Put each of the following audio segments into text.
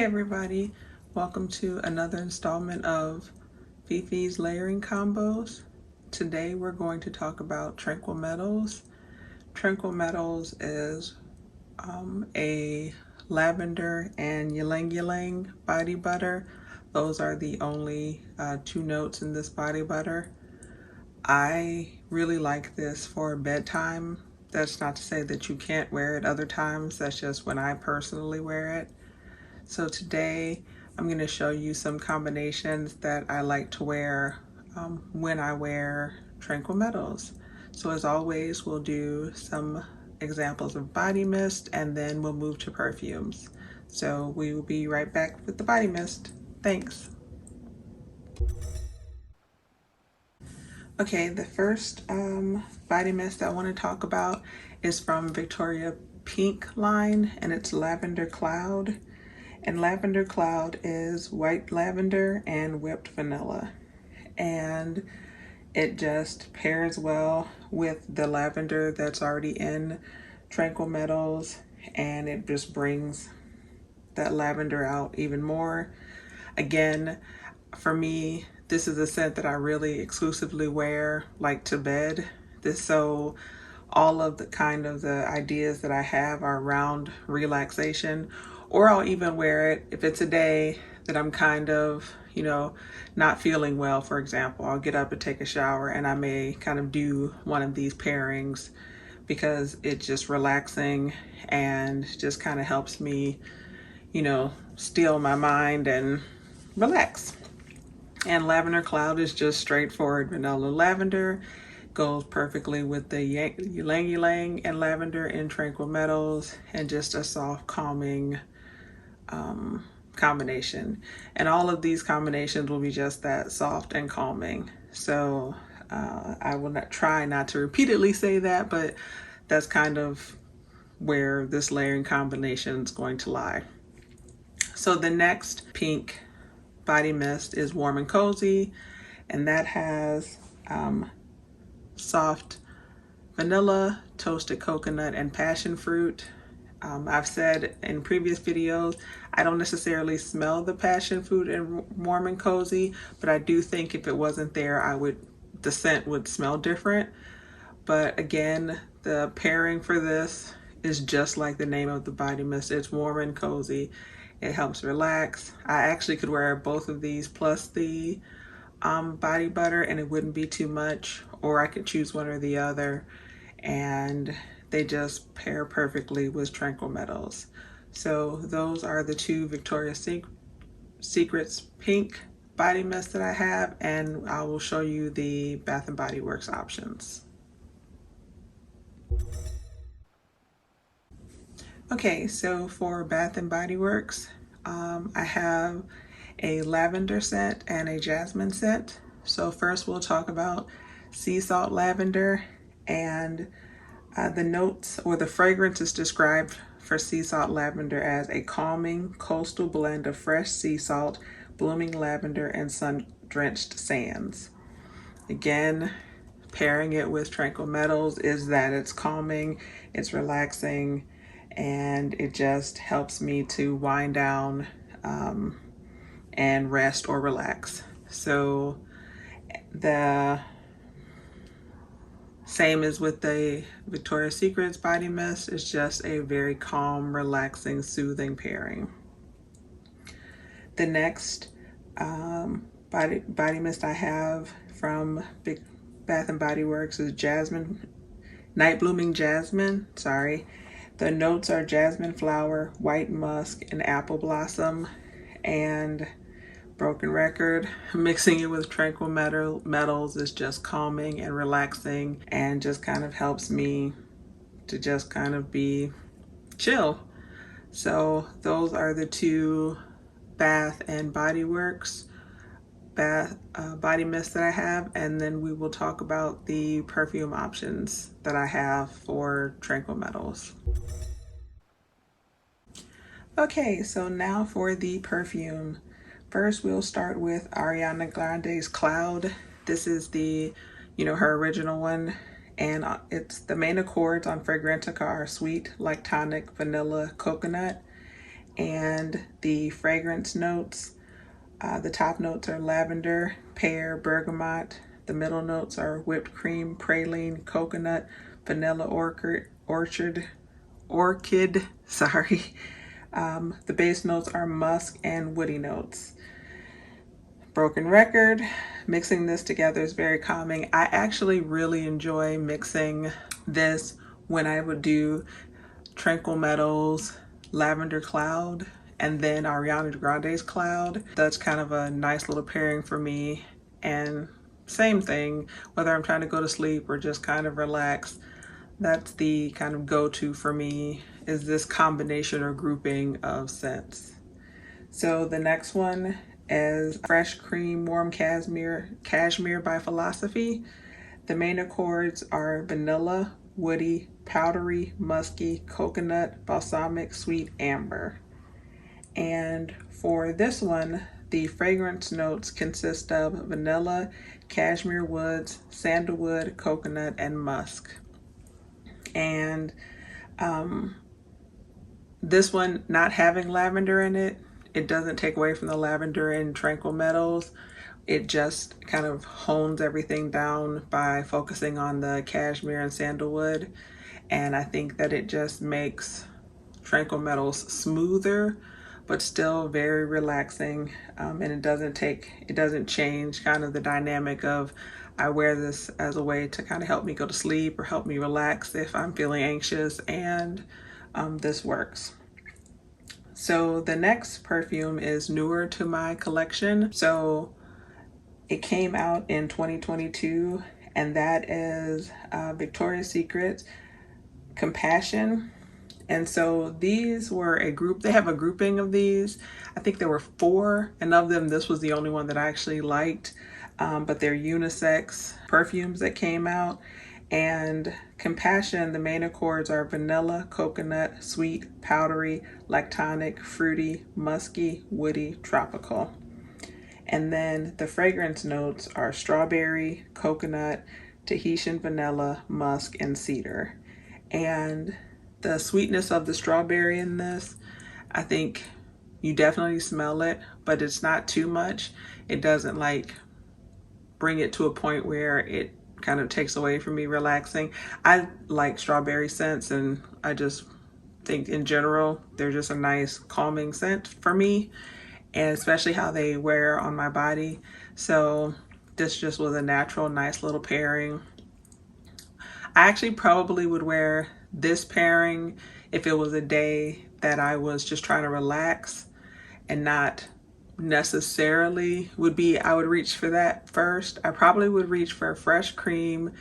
everybody, welcome to another installment of Fifi's layering combos. Today we're going to talk about Tranquil Meadows. Tranquil Meadows is a lavender and ylang body butter. Those are the only two notes in this body butter. I really like this for bedtime. That's not to say that you can't wear it other times. That's just when I personally wear it. So today I'm going to show you some combinations that I like to wear when I wear Tranquil Meadows. So as always, we'll do some examples of body mist and then we'll move to perfumes. So we will be right back with the body mist. Thanks. Okay, the first body mist I want to talk about is from Victoria Pink line, and it's Lavender Cloud. And Lavender Cloud is white lavender and whipped vanilla. And it just pairs well with the lavender that's already in Tranquil Meadows, and it just brings that lavender out even more. Again, for me, this is a scent that I really exclusively wear like to bed. So all of the ideas that I have are around relaxation, or I'll even wear it if it's a day that I'm kind of, not feeling well. For example, I'll get up and take a shower and I may kind of do one of these pairings because it's just relaxing and just kind of helps me, still my mind and relax. And Lavender Cloud is just straightforward vanilla lavender. Goes perfectly with the Ylang and lavender in Tranquil Meadows, and just a soft calming combination. And all of these combinations will be just that, soft and calming. So I will try not to repeatedly say that, but that's kind of where this layering combination is going to lie. So the next pink body mist is Warm and Cozy, and that has soft vanilla, toasted coconut, and passion fruit. I've said in previous videos, I don't necessarily smell the passion fruit in Warm and Cozy, but I do think if it wasn't there, the scent would smell different. But again, the pairing for this is just like the name of the body mist. It's warm and cozy. It helps relax. I actually could wear both of these plus the body butter and it wouldn't be too much, or I could choose one or the other, and they just pair perfectly with Tranquil Meadows. So those are the two Victoria's Secrets pink body mist that I have, and I will show you the Bath & Body Works options. Okay, so for Bath & Body Works, I have a lavender scent and a jasmine scent. So first we'll talk about sea salt lavender, and the notes or the fragrance is described for sea salt lavender as a calming coastal blend of fresh sea salt, blooming lavender, and sun-drenched sands. Again, pairing it with Tranquil Meadows is that it's calming, it's relaxing, and it just helps me to wind down and rest or relax. So the same as with the Victoria's Secrets body mist, it's just a very calm, relaxing, soothing pairing. The next body mist I have from Bath & Body Works is Jasmine, Night Blooming Jasmine, sorry. The notes are jasmine flower, white musk, and apple blossom. And broken record, mixing it with Tranquil Meadows is just calming and relaxing, and just kind of helps me to just kind of be chill. So those are the two Bath & Body Works body mist that I have, and then we will talk about the perfume options that I have for Tranquil Meadows. Okay, so now for the perfume. First, we'll start with Ariana Grande's Cloud. This is the, her original one, and it's the main accords on Fragrantica are sweet, like tonic, vanilla, coconut. And the fragrance notes, the top notes are lavender, pear, bergamot. The middle notes are whipped cream, praline, coconut, vanilla orchid, sorry. The base notes are musk and woody notes. Broken record, mixing this together is very calming. I actually really enjoy mixing this when I would do Tranquil Meadows, Lavender Cloud, and then Ariana Grande's Cloud. That's kind of a nice little pairing for me. And same thing, whether I'm trying to go to sleep or just kind of relax, that's the kind of go-to for me, is this combination or grouping of scents. So the next one is Fresh Cream Warm Cashmere by Philosophy. The main accords are vanilla, woody, powdery, musky, coconut, balsamic, sweet, amber. And for this one, the fragrance notes consist of vanilla, cashmere woods, sandalwood, coconut, and musk. And this one not having lavender in it, it doesn't take away from the lavender in Tranquil Meadows. It just kind of hones everything down by focusing on the cashmere and sandalwood. And I think that it just makes Tranquil Meadows smoother, but still very relaxing. And it doesn't change kind of the dynamic of, I wear this as a way to kind of help me go to sleep or help me relax if I'm feeling anxious, and this works. So the next perfume is newer to my collection. So it came out in 2022, and that is Victoria's Secret Compassion. And so these were a group, they have a grouping of these. I think there were 4, and of them, this was the only one that I actually liked. But they're unisex perfumes that came out. And Compassion, the main accords are vanilla, coconut, sweet, powdery, lactonic, fruity, musky, woody, tropical. And then the fragrance notes are strawberry, coconut, Tahitian vanilla, musk, and cedar. And the sweetness of the strawberry in this, I think you definitely smell it, but it's not too much. It doesn't like bring it to a point where it kind of takes away from me relaxing. I like strawberry scents, and I just think in general they're just a nice calming scent for me, and especially how they wear on my body. So this just was a natural, nice little pairing. I actually probably would wear this pairing if it was a day that I was just trying to relax and not necessarily I would reach for that first. I probably would reach for a Fresh Cream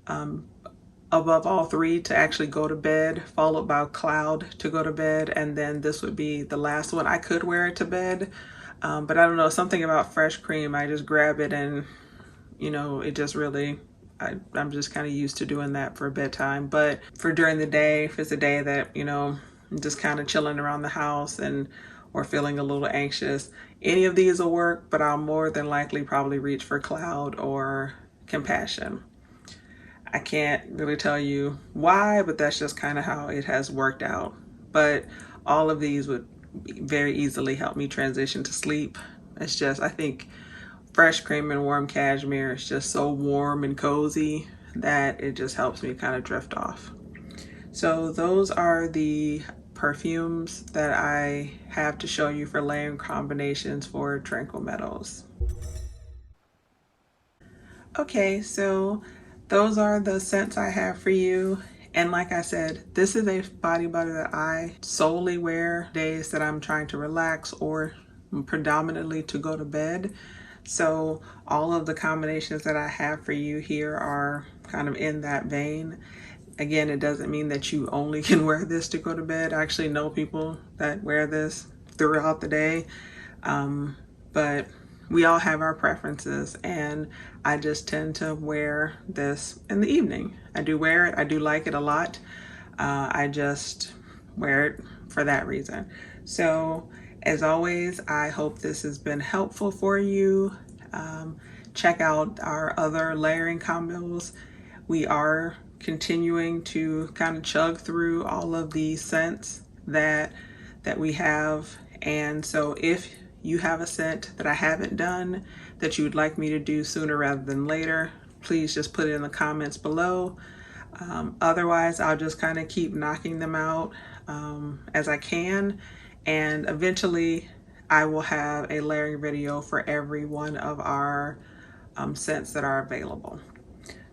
above all 3 to actually go to bed, followed by Cloud to go to bed, and then this would be the last one. I could wear it to bed, but I don't know, something about Fresh Cream, I just grab it and, you know, it just really, I'm just kind of used to doing that for bedtime. But for during the day, if it's a day that, you know, I'm just kind of chilling around the house and or feeling a little anxious, any of these will work, but I'll more than likely probably reach for Cloud or Compassion. I can't really tell you why, but that's just kind of how it has worked out. But all of these would very easily help me transition to sleep. It's just, I think Fresh Cream and Warm Cashmere is just so warm and cozy that it just helps me kind of drift off. So those are the perfumes that I have to show you for layering combinations for Tranquil Meadows. Okay, so those are the scents I have for you. And like I said, this is a body butter that I solely wear days that I'm trying to relax or predominantly to go to bed. So all of the combinations that I have for you here are kind of in that vein. Again, it doesn't mean that you only can wear this to go to bed. I actually know people that wear this throughout the day, but we all have our preferences, and I just tend to wear this in the evening. I do wear it. I do like it a lot. I just wear it for that reason. So as always, I hope this has been helpful for you. Check out our other layering combos. We are continuing to kind of chug through all of the scents that that we have. And so if you have a scent that I haven't done that you would like me to do sooner rather than later, please just put it in the comments below. Otherwise, I'll just kind of keep knocking them out as I can. And eventually I will have a layering video for every one of our scents that are available.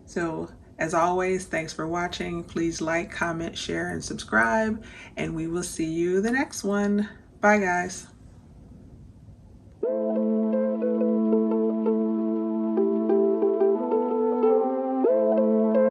So as always, thanks for watching. Please like, comment, share, and subscribe, and we will see you the next one. Bye guys.